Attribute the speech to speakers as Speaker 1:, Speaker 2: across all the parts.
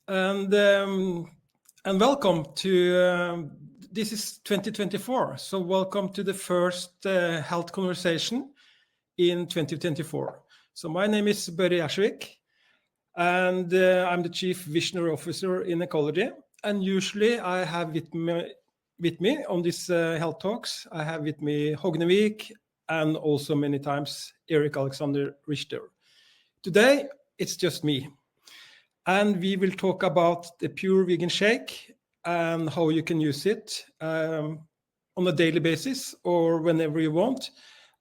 Speaker 1: and welcome to this is 2024. So welcome to the first health conversation in 2024. So my name is Børre Gjersvik, and I'm the Chief Visionary Officer in Ecology. And usually I have with me on these health talks, I have with me Hognevik and also many times Erik Alexander Richter. Today it's just me. And we will talk about the pure vegan shake and how you can use it on a daily basis or whenever you want.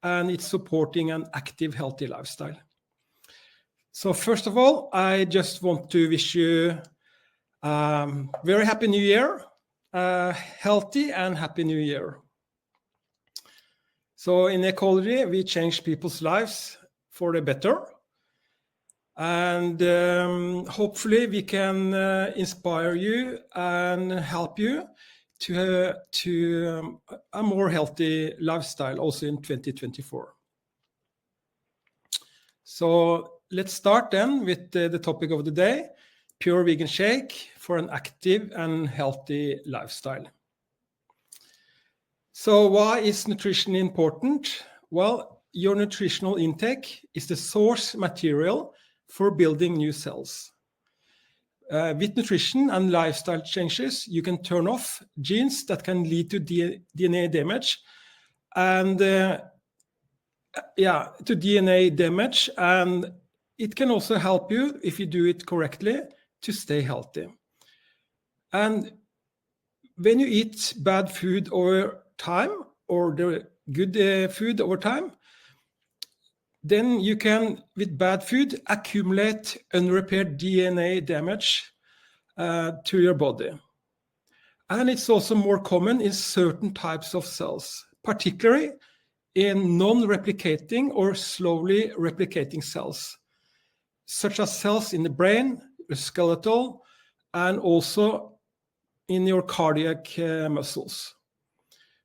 Speaker 1: And it's supporting an active, healthy lifestyle. So first of all, I just want to wish you a very happy new year, healthy and happy new year. So in Ecology, we change people's lives for the better. And hopefully we can inspire you and help you to a more healthy lifestyle also in 2024. So let's start then with the topic of the day, pure vegan shake for an active and healthy lifestyle. So why is nutrition important? Well, your nutritional intake is the source material for building new cells. With nutrition and lifestyle changes, you can turn off genes that can lead to DNA damage and and it can also help you, if you do it correctly, to stay healthy. And when you eat bad food over time or the good food over time, then you can, with bad food, accumulate unrepaired DNA damage to your body. And it's also more common in certain types of cells, particularly in non-replicating or slowly replicating cells, such as cells in the brain, the skeletal, and also in your cardiac muscles.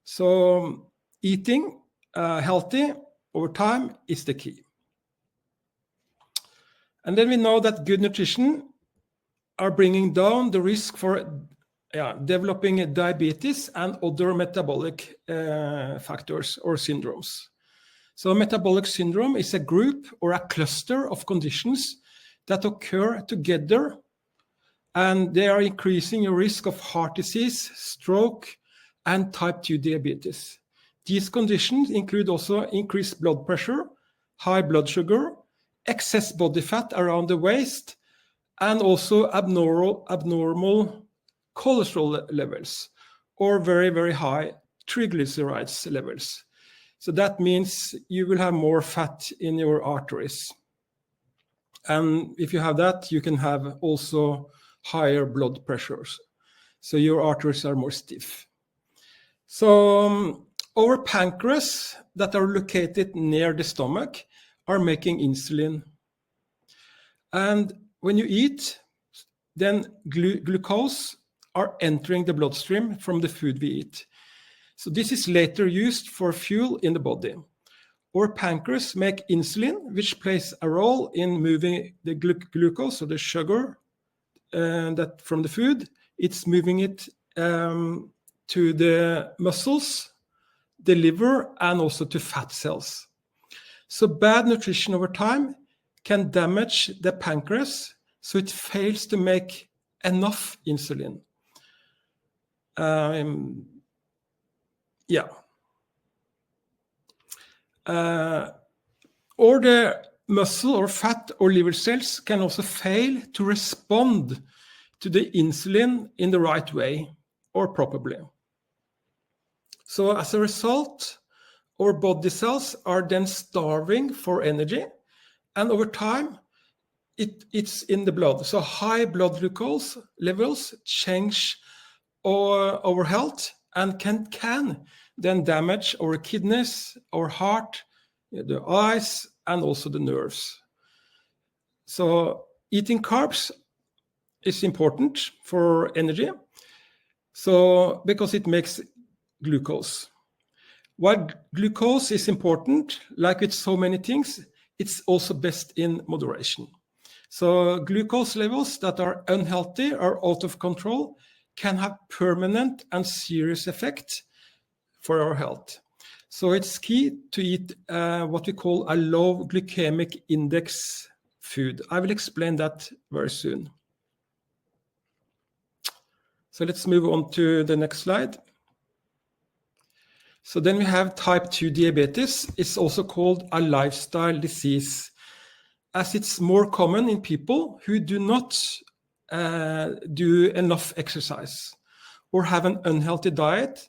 Speaker 1: So eating healthy over time is the key. And then we know that good nutrition are bringing down the risk for developing diabetes and other metabolic factors or syndromes. So metabolic syndrome is a group or a cluster of conditions that occur together, and they are increasing your risk of heart disease, stroke, and type 2 diabetes. These conditions include also increased blood pressure, high blood sugar, excess body fat around the waist, and also abnormal cholesterol levels or very, very high triglycerides levels. So that means you will have more fat in your arteries. And if you have that, you can have also higher blood pressures. So your arteries are more stiff. So our pancreas that are located near the stomach are making insulin. And when you eat, then glucose are entering the bloodstream from the food we eat. So this is later used for fuel in the body. Our pancreas make insulin, which plays a role in moving the glucose or the sugar that from the food. It's moving it to the muscles, the liver, and also to fat cells. So bad nutrition over time can damage the pancreas, so it fails to make enough insulin. Or the muscle or fat or liver cells can also fail to respond to the insulin in the right way or properly. So as a result, our body cells are then starving for energy, and over time, it's in the blood. So high blood glucose levels change our health and can then damage our kidneys, our heart, the eyes, and also the nerves. So eating carbs is important for energy, so because it makes glucose. While glucose is important, like with so many things, it's also best in moderation. So glucose levels that are unhealthy or out of control can have permanent and serious effect for our health. So it's key to eat what we call a low glycemic index food. I will explain that very soon. So let's move on to the next slide. So then we have type 2 diabetes. It's also called a lifestyle disease, as it's more common in people who do not do enough exercise or have an unhealthy diet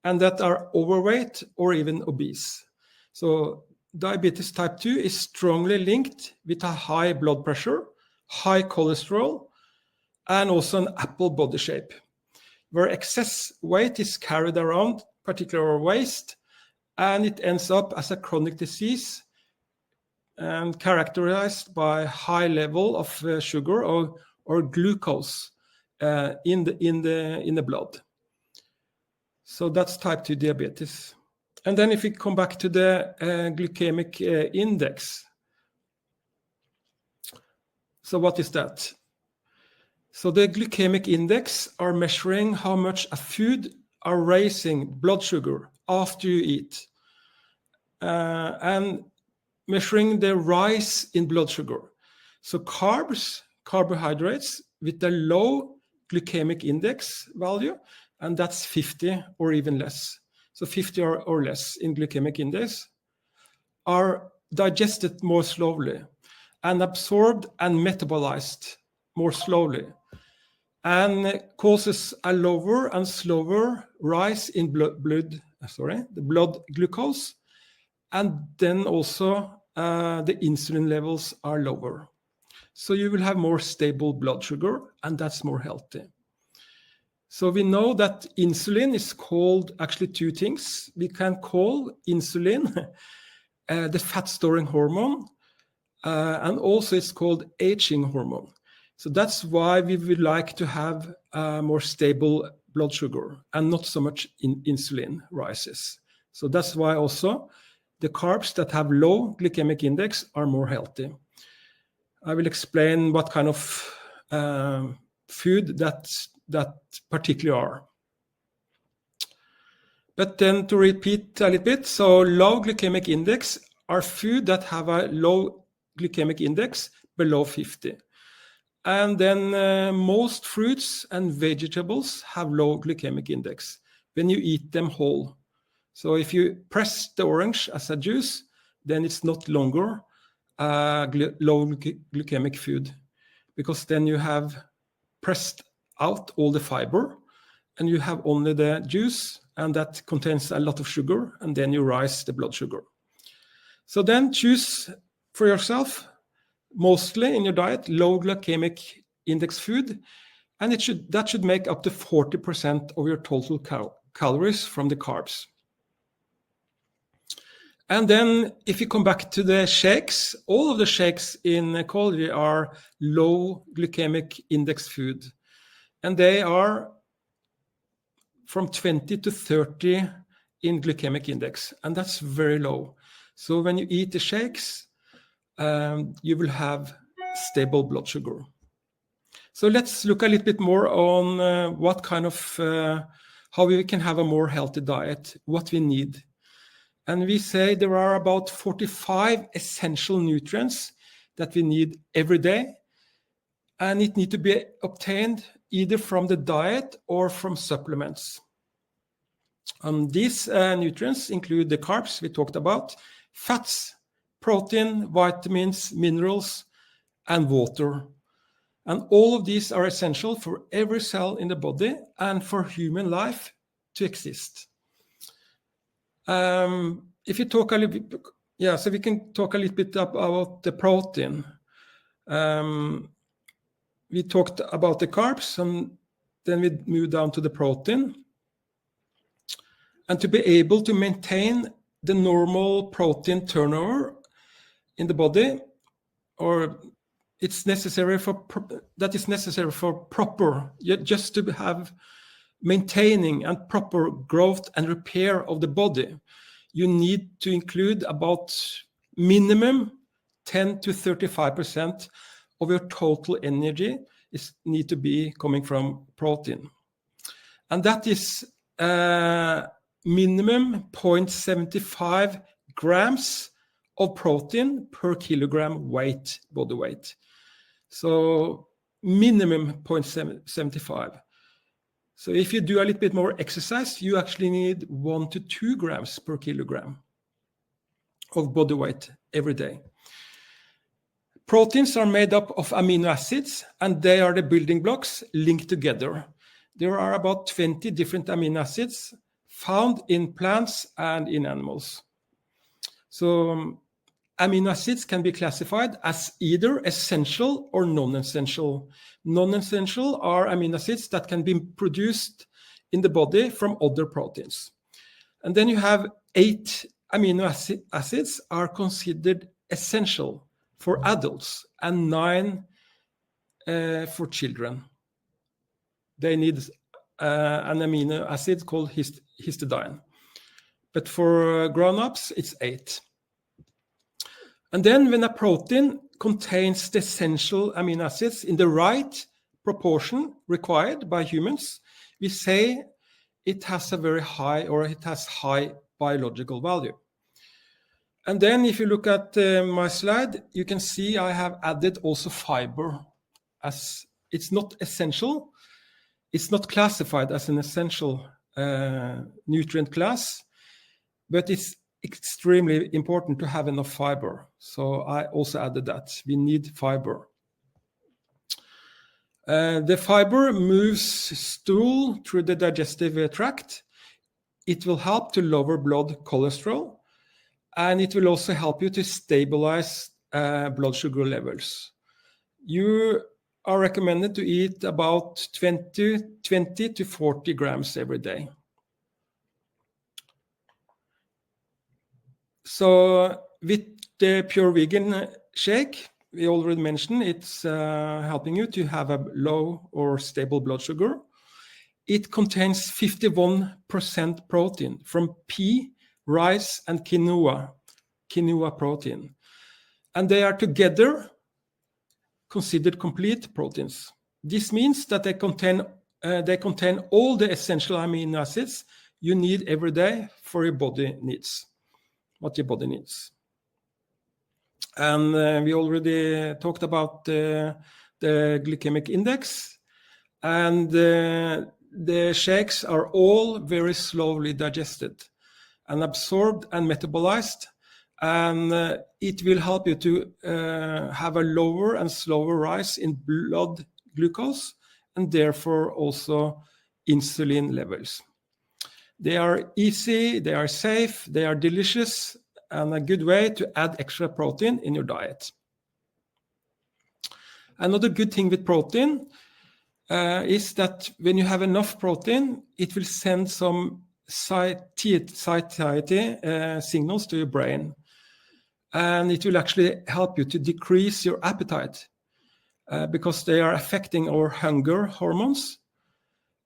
Speaker 1: and that are overweight or even obese. So diabetes type 2 is strongly linked with a high blood pressure, high cholesterol, and also an apple body shape, where excess weight is carried around, particularly our waist, and it ends up as a chronic disease and characterized by high level of sugar or glucose in the blood. So that's type 2 diabetes. And then if we come back to the glycemic index. So what is that? So the glycemic index are measuring how much a food are raising blood sugar after you eat. And measuring the rise in blood sugar. So carbohydrates with a low glycemic index value, and that's 50 or even less. So 50 or less in glycemic index are digested more slowly and absorbed and metabolized more slowly, and causes a lower and slower rise in the blood glucose, and then also the insulin levels are lower. So you will have more stable blood sugar, and that's more healthy. So we know that insulin is called actually two things. We can call insulin the fat storing hormone, and also it's called aging hormone. So that's why we would like to have more stable blood sugar and not so much insulin rises. So that's why also the carbs that have low glycemic index are more healthy. I will explain what kind of food that particularly are. But then to repeat a little bit, so low glycemic index are food that have a low glycemic index below 50. And then most fruits and vegetables have low glycemic index when you eat them whole. So if you press the orange as a juice, then it's not longer low glycemic food, because then you have pressed out all the fiber and you have only the juice, and that contains a lot of sugar, and then you rise the blood sugar. So then choose for yourself, mostly in your diet, low glycemic index food, and that should make up to 40% of your total calories from the carbs. And then if you come back to the shakes, all of the shakes in ecology are low glycemic index food. And they are from 20 to 30 in glycemic index. And that's very low. So when you eat the shakes, you will have stable blood sugar. So let's look a little bit more on what kind of, how we can have a more healthy diet, what we need. And we say there are about 45 essential nutrients that we need every day. And it needs to be obtained either from the diet or from supplements. These nutrients include the carbs we talked about, fats, protein, vitamins, minerals, and water. And all of these are essential for every cell in the body and for human life to exist. If you talk a little bit, so we can talk a little bit about the protein. We talked about the carbs, and then we move down to the protein. And to be able to maintain the normal protein turnover in the body, or it's necessary for proper, just to have maintaining and proper growth and repair of the body, you need to include about minimum 10 to 35% of your total energy need to be coming from protein. And that is minimum 0.75 grams of protein per kilogram weight, body weight. So minimum 0.75. So if you do a little bit more exercise, you actually need 1 to 2 grams per kilogram of body weight every day. Proteins are made up of amino acids, and they are the building blocks linked together. There are about 20 different amino acids found in plants and in animals. So amino acids can be classified as either essential or non-essential. Non-essential are amino acids that can be produced in the body from other proteins. And then you have 8 amino acids are considered essential for adults and 9 for children. They need an amino acid called histidine. But for grown-ups, it's 8. And then when a protein contains the essential amino acids in the right proportion required by humans, we say it has a very high, or it has high biological value. And then if you look at my slide, you can see I have added also fiber, as it's not essential. It's not classified as an essential nutrient class, but it's extremely important to have enough fiber. So I also added that. We need fiber. The fiber moves stool through the digestive tract. It will help to lower blood cholesterol, and it will also help you to stabilize blood sugar levels. You are recommended to eat about 20 to 40 grams every day. So with the Pure Vegan shake, we already mentioned it's helping you to have a low or stable blood sugar. It contains 51% protein from pea, rice, and quinoa protein. And they are together considered complete proteins. This means that they contain all the essential amino acids you need every day for your body needs, what your body needs. And we already talked about the glycemic index, and the shakes are all very slowly digested and absorbed and metabolized, and it will help you to have a lower and slower rise in blood glucose and therefore also insulin levels. They are easy, they are safe, they are delicious, and a good way to add extra protein in your diet. Another good thing with protein is that when you have enough protein, it will send some satiety signals to your brain. And it will actually help you to decrease your appetite because they are affecting our hunger hormones.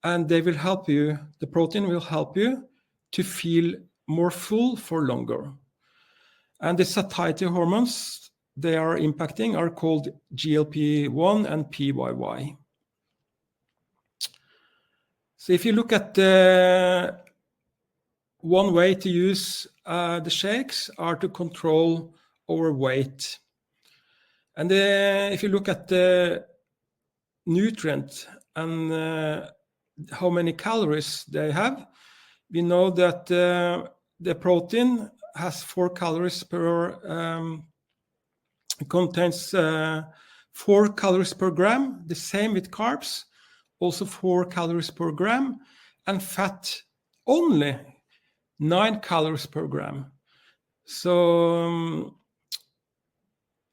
Speaker 1: And they will help you, the protein will help you to feel more full for longer. And the satiety hormones they are impacting are called GLP-1 and PYY. So if you look at one way to use the shakes are to control our weight. And if you look at the nutrient and how many calories they have, we know that the protein has 4 calories per, contains 4 calories per gram, the same with carbs, also 4 calories per gram, and fat only 9 calories per gram. So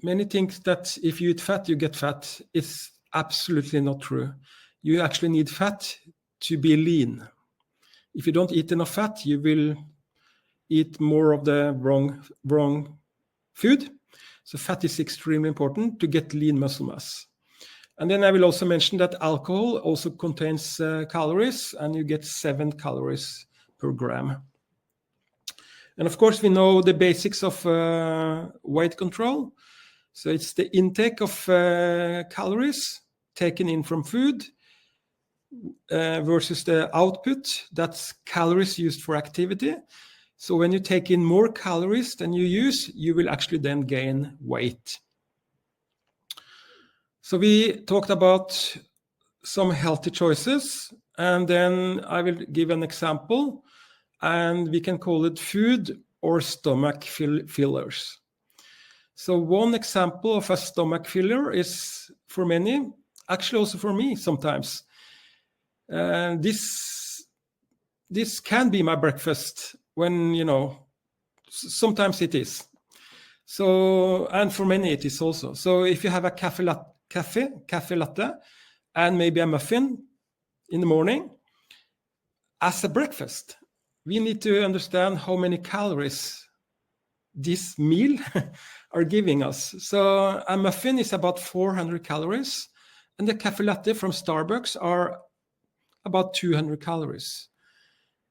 Speaker 1: many think that if you eat fat, you get fat. It's absolutely not true. You actually need fat to be lean. If you don't eat enough fat, you will eat more of the wrong food. So fat is extremely important to get lean muscle mass. And then I will also mention that alcohol also contains calories, and you get 7 calories per gram. And of course, we know the basics of weight control. So it's the intake of calories taken in from food versus the output, that's calories used for activity. So when you take in more calories than you use, you will actually then gain weight. So we talked about some healthy choices, and then I will give an example, and we can call it food or stomach fillers. So one example of a stomach filler is, for many, actually also for me sometimes, this can be my breakfast when, sometimes it is. So, and for many it is also. So if you have a cafe latte and maybe a muffin in the morning as a breakfast, we need to understand how many calories this meal are giving us. So a muffin is about 400 calories, and the cafe latte from Starbucks are about 200 calories.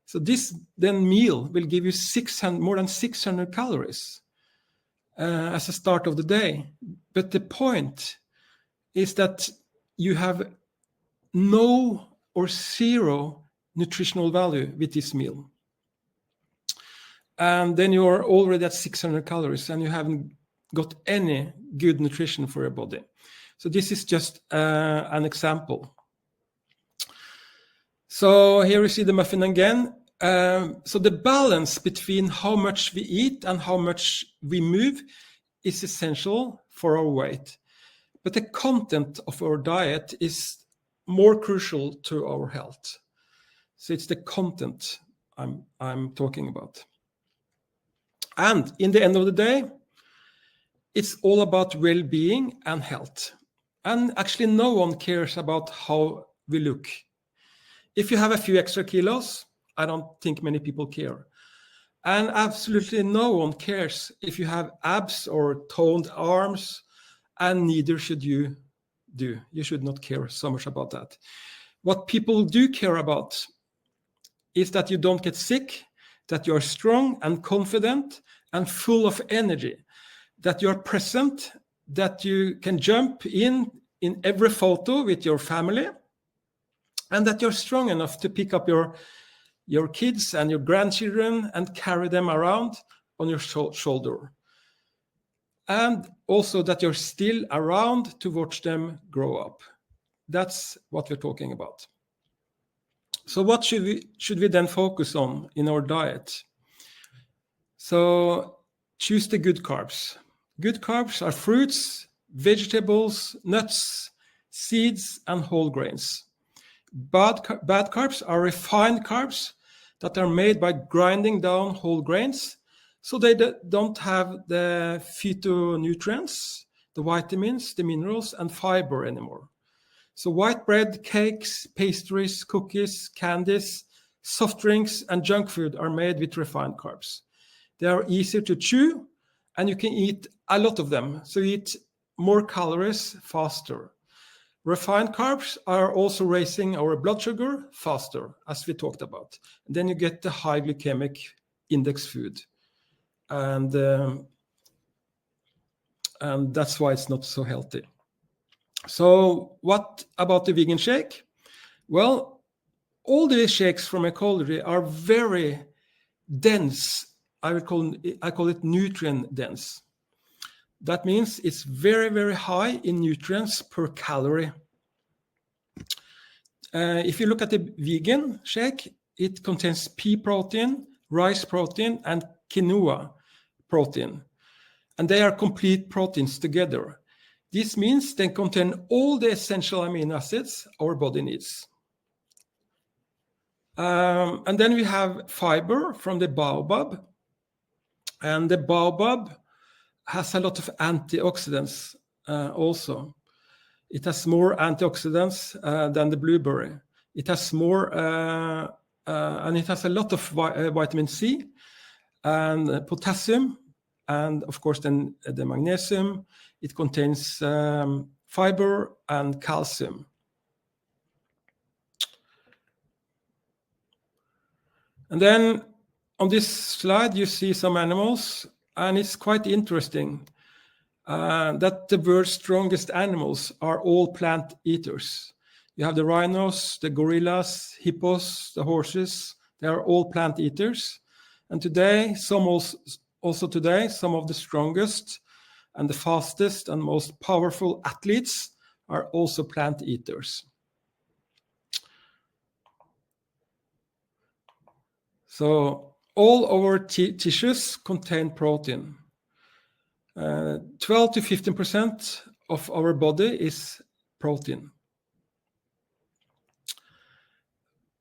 Speaker 1: So this then meal will give you more than 600 calories as a start of the day. But the point is that you have no or zero nutritional value with this meal. And then you are already at 600 calories and you haven't got any good nutrition for your body. So this is just an example. So here you see the muffin again. So the balance between how much we eat and how much we move is essential for our weight. But the content of our diet is more crucial to our health. So it's the content I'm talking about. And in the end of the day, it's all about well-being and health. And actually no one cares about how we look. If you have a few extra kilos, I don't think many people care. And absolutely no one cares if you have abs or toned arms, and neither should you do. You should not care so much about that. What people do care about is that you don't get sick, that you are strong and confident and full of energy, that you are present, that you can jump in every photo with your family, and that you're strong enough to pick up your kids and your grandchildren and carry them around on your shoulder. And also that you're still around to watch them grow up. That's what we're talking about. So what should we then focus on in our diet? So choose the good carbs. Good carbs are fruits, vegetables, nuts, seeds, and whole grains. Bad carbs are refined carbs that are made by grinding down whole grains, so they don't have the phytonutrients, the vitamins, the minerals, and fiber anymore. So white bread, cakes, pastries, cookies, candies, soft drinks, and junk food are made with refined carbs. They are easier to chew, and you can eat a lot of them, so you eat more calories faster. Refined carbs are also raising our blood sugar faster, as we talked about. And then you get the high glycemic index food. And that's why it's not so healthy. So what about the vegan shake? Well, all the shakes from ecology are very dense. I call it nutrient dense. That means it's very, very high in nutrients per calorie. If you look at the vegan shake, it contains pea protein, rice protein, and quinoa protein. And they are complete proteins together. This means they contain all the essential amino acids our body needs. And then we have fiber from the baobab. And the baobab has a lot of antioxidants also. It has more antioxidants than the blueberry. It has more, and it has a lot of vitamin C and potassium, and of course then the magnesium. It contains fiber and calcium. And then on this slide you see some animals, and it's quite interesting. that the world's strongest animals are all plant eaters. You have the rhinos, the gorillas, hippos, the horses. They are all plant eaters. And today, some of the strongest and the fastest and most powerful athletes are also plant eaters. So all our tissues contain protein. 12 to 15% of our body is protein.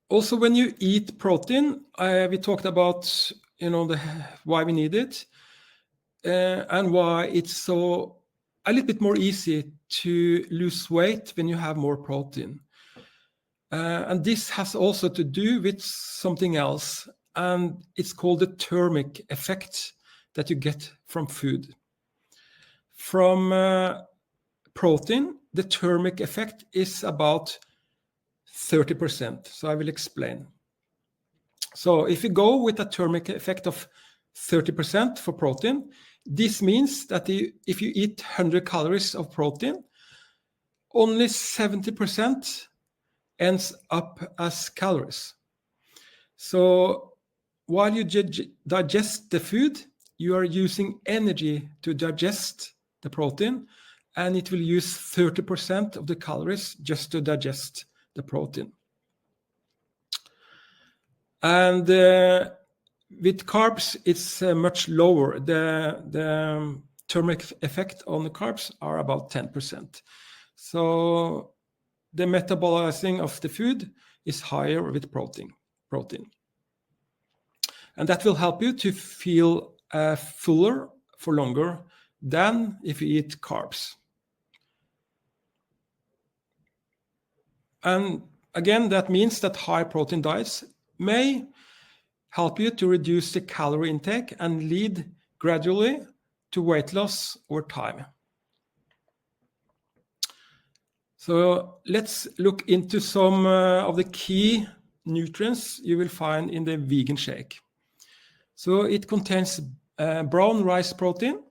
Speaker 1: Also, when you eat protein, we talked about why we need it and why it's so a little bit more easy to lose weight when you have more protein. And this has also to do with something else, and it's called the thermic effect that you get from food. From protein, the thermic effect is about 30%. So I will explain. So if you go with a thermic effect of 30% for protein, this means that if you eat 100 calories of protein, only 70% ends up as calories. So while you digest the food, you are using energy to digest the protein, and it will use 30% of the calories just to digest the protein. And with carbs, it's much lower. The thermic effect on the carbs are about 10%. So the metabolizing of the food is higher with protein. And that will help you to feel fuller for longer than if you eat carbs. And again, that means that high protein diets may help you to reduce the calorie intake and lead gradually to weight loss over time. So let's look into some of the key nutrients you will find in the vegan shake. So it contains brown rice protein.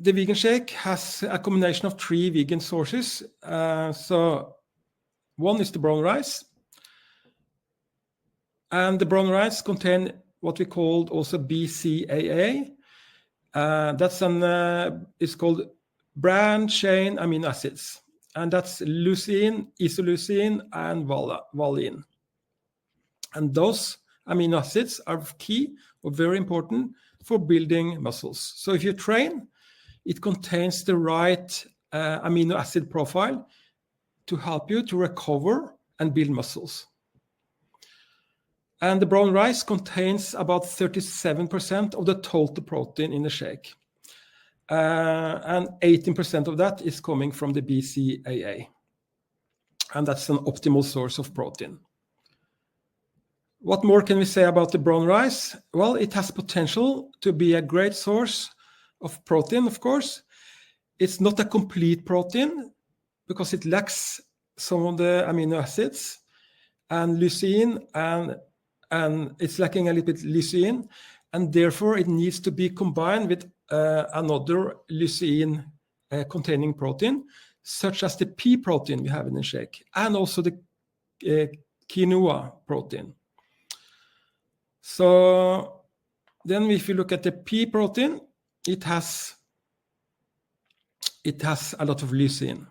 Speaker 1: The vegan shake has a combination of 3 vegan sources. So one is the brown rice. And the brown rice contain what we call also BCAA. It's called branched-chain amino acids. And that's leucine, isoleucine, and valine. And those amino acids are key or very important for building muscles. So if you train, it contains the right amino acid profile to help you to recover and build muscles. And the brown rice contains about 37% of the total protein in the shake. And 18% of that is coming from the BCAA. And that's an optimal source of protein. What more can we say about the brown rice? Well, it has potential to be a great source of protein, of course. It's not a complete protein because it lacks some of the amino acids and leucine, and it's lacking a little bit leucine, and therefore it needs to be combined with another leucine containing protein, such as the pea protein we have in the shake, and also the quinoa protein. So then if you look at the pea protein, it has a lot of leucine.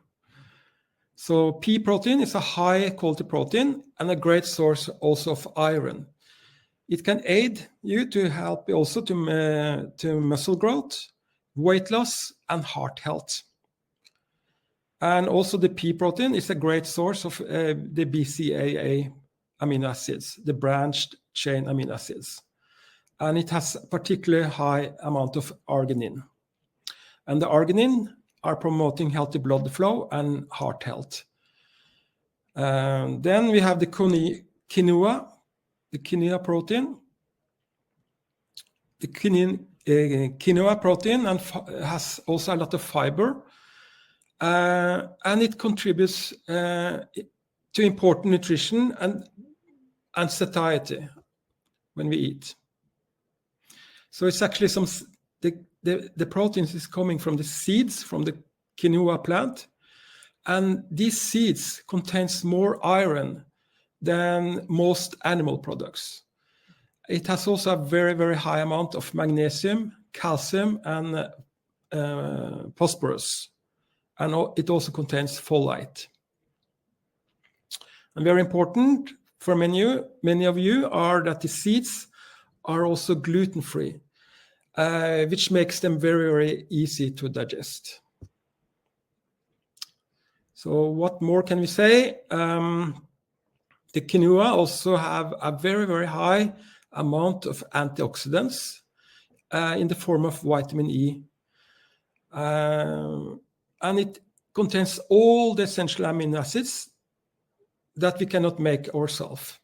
Speaker 1: So pea protein is a high quality protein and a great source also of iron. It can aid you to help also to muscle growth, weight loss, and heart health. And also the pea protein is a great source of the BCAA amino acids, the branched chain amino acids. And it has a particularly high amount of arginine. And the arginine are promoting healthy blood flow and heart health. Then we have the quinoa protein. The quinoa protein has also a lot of fiber, and it contributes to important nutrition and satiety when we eat. So it's actually the proteins is coming from the seeds from the quinoa plant, and these seeds contains more iron than most animal products. It has also a very, very high amount of magnesium, calcium, and phosphorus, and it also contains folate. And very important for many of you are that the seeds are also gluten-free, which makes them very, very easy to digest. So what more can we say? The quinoa also have a very, very high amount of antioxidants in the form of vitamin E. And it contains all the essential amino acids that we cannot make ourselves.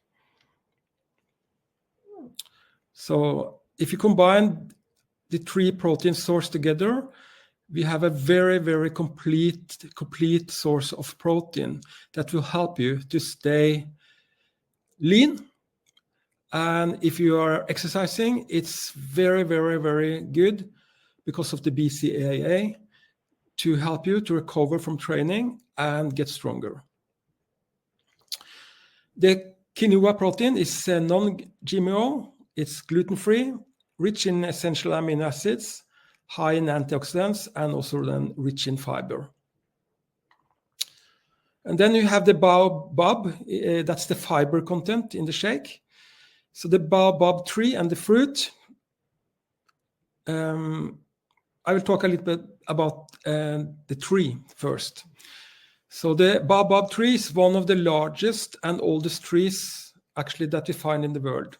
Speaker 1: So if you combine the 3 protein sources together, we have a very, very complete source of protein that will help you to stay lean. And if you are exercising, it's very, very, very good because of the BCAA to help you to recover from training and get stronger. The quinoa protein is non-GMO, it's gluten-free, rich in essential amino acids, high in antioxidants, and also then rich in fiber. And then you have the baobab, that's the fiber content in the shake. So the baobab tree and the fruit, I will talk a little bit about the tree first. So the baobab tree is one of the largest and oldest trees actually that we find in the world.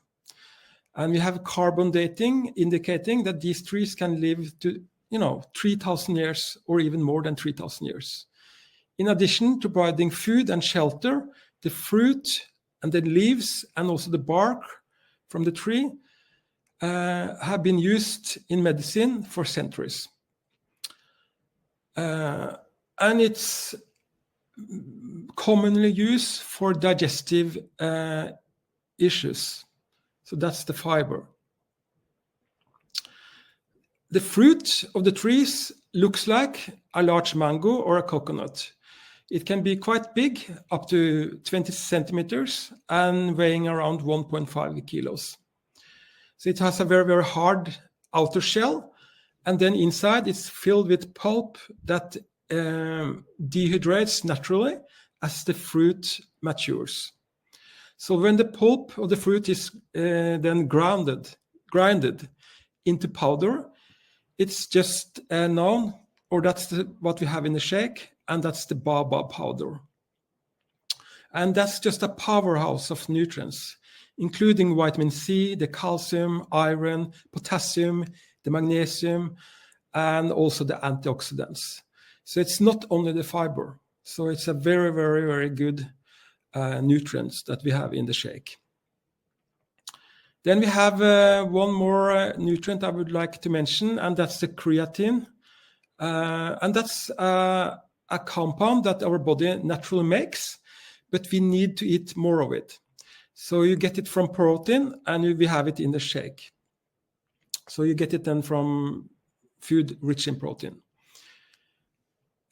Speaker 1: And we have carbon dating indicating that these trees can live to, 3,000 years or even more than 3,000 years. In addition to providing food and shelter, the fruit and the leaves and also the bark from the tree have been used in medicine for centuries. And it's commonly used for digestive issues. So that's the fiber. The fruit of the trees looks like a large mango or a coconut. It can be quite big, up to 20 centimeters, and weighing around 1.5 kilos. So it has a very, very hard outer shell, and then inside it's filled with pulp that dehydrates naturally as the fruit matures. So when the pulp of the fruit is then grinded into powder, it's just known, or that's what we have in the shake, and that's the baobab powder. And that's just a powerhouse of nutrients, including vitamin C, the calcium, iron, potassium, the magnesium, and also the antioxidants. So it's not only the fiber. So it's a very, very, very good nutrients that we have in the shake. Then we have one more nutrient I would like to mention, and that's the creatine. And that's a compound that our body naturally makes, but we need to eat more of it. So you get it from protein, and we have it in the shake. So you get it then from food rich in protein.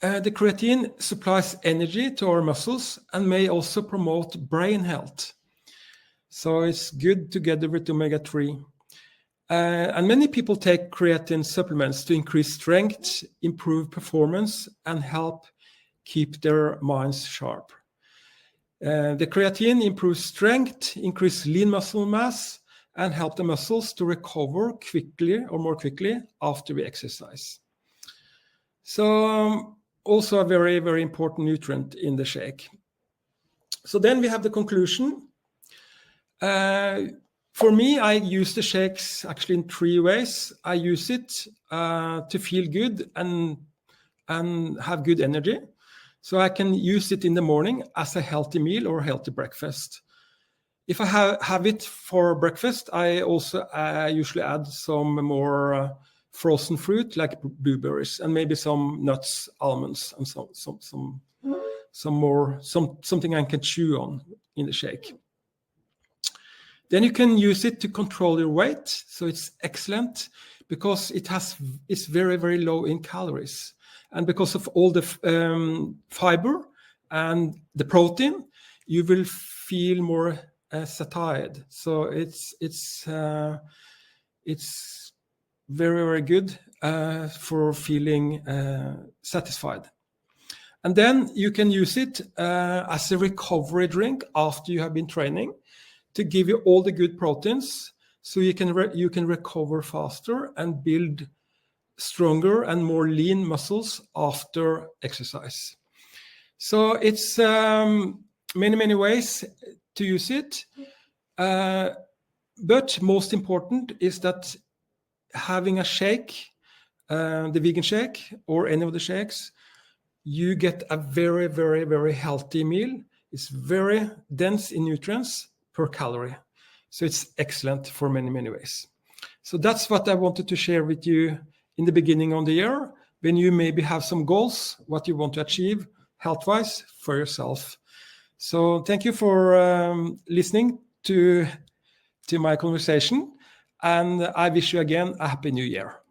Speaker 1: The creatine supplies energy to our muscles and may also promote brain health. So it's good together with omega-3. And many people take creatine supplements to increase strength, improve performance, and help keep their minds sharp. The creatine improves strength, increase lean muscle mass, and help the muscles to recover quickly or more quickly after we exercise. So also a very, very important nutrient in the shake. So then we have the conclusion. For me, I use the shakes actually in 3 ways. I use it to feel good and have good energy. So I can use it in the morning as a healthy meal or healthy breakfast. If I have it for breakfast, I also usually add some more frozen fruit like blueberries and maybe some nuts, almonds, and something I can chew on in the shake. Then you can use it to control your weight. So it's excellent because it's very, very low in calories. And because of all the fiber and the protein, you will feel more satiated. So it's very, very good for feeling satisfied. And then you can use it as a recovery drink after you have been training to give you all the good proteins, so you can recover faster and build stronger and more lean muscles after exercise. So it's many ways to use it, but most important is that having a shake, the vegan shake or any of the shakes, you get a very, very, very healthy meal. It's very dense in nutrients per calorie. So it's excellent for many ways. So that's what I wanted to share with you in the beginning of the year, when you maybe have some goals, what you want to achieve health-wise for yourself. So thank you for listening to my conversation, and I wish you again a happy new year.